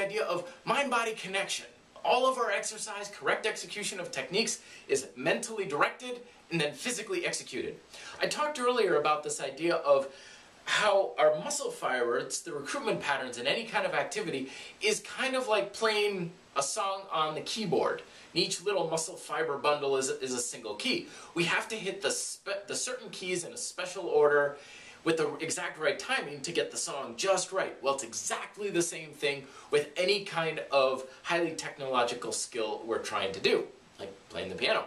idea of mind-body connection. All of our exercise, correct execution of techniques, is mentally directed and then physically executed. I talked earlier about this idea of how our muscle fibers, the recruitment patterns in any kind of activity, is kind of like playing a song on the keyboard. Each little muscle fiber bundle is a single key. We have to hit the certain keys in a special order with the exact right timing to get the song just right. Well, it's exactly the same thing with any kind of highly technological skill we're trying to do, like playing the piano.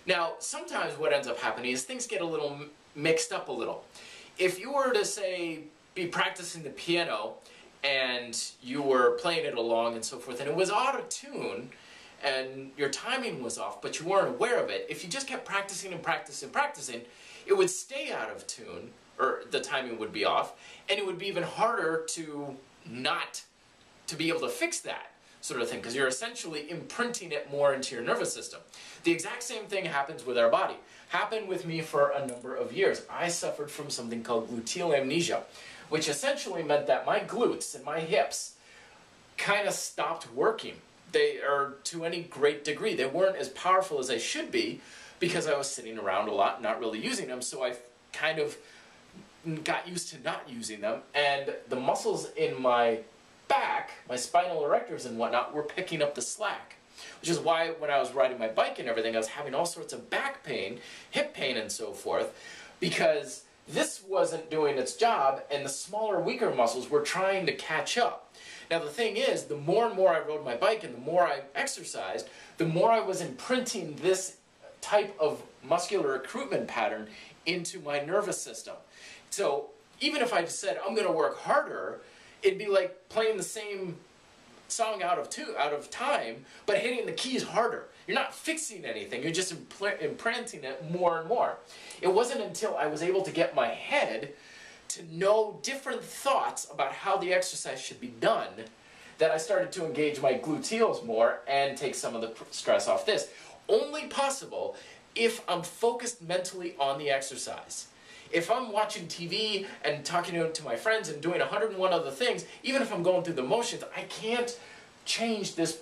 Now, sometimes what ends up happening is things get a little mixed up a little. If you were to, say, be practicing the piano and you were playing it along and so forth, and it was out of tune, and your timing was off, but you weren't aware of it, if you just kept practicing and practicing and practicing, it would stay out of tune, or the timing would be off, and it would be even harder to be able to fix that sort of thing, because you're essentially imprinting it more into your nervous system. The exact same thing happens with our body. Happened with me for a number of years. I suffered from something called gluteal amnesia, which essentially meant that my glutes and my hips kind of stopped working. They are, to any great degree, they weren't as powerful as they should be because I was sitting around a lot, not really using them, so I kind of got used to not using them, and the muscles in my back, my spinal erectors and whatnot, were picking up the slack. Which is why when I was riding my bike and everything, I was having all sorts of back pain, hip pain and so forth, because this wasn't doing its job and the smaller, weaker muscles were trying to catch up. Now the thing is, the more and more I rode my bike and the more I exercised, the more I was imprinting this type of muscular recruitment pattern into my nervous system. So even if I said, I'm going to work harder, it'd be like playing the same song out of time, but hitting the keys harder. You're not fixing anything, you're just imprinting it more and more. It wasn't until I was able to get my head to know different thoughts about how the exercise should be done that I started to engage my gluteals more and take some of the stress off this. Only possible if I'm focused mentally on the exercise. If I'm watching TV and talking to my friends and doing 101 other things, even if I'm going through the motions, I can't change this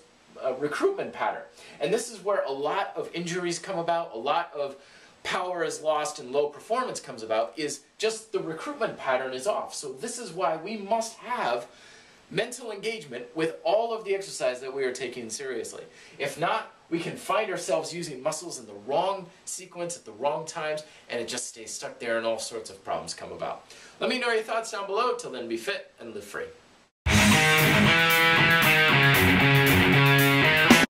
recruitment pattern. And this is where a lot of injuries come about, a lot of power is lost and low performance comes about, is just the recruitment pattern is off. So this is why we must have mental engagement with all of the exercise that we are taking seriously. If not, we can find ourselves using muscles in the wrong sequence at the wrong times, and it just stays stuck there and all sorts of problems come about. Let me know your thoughts down below. Till then, be fit and live free.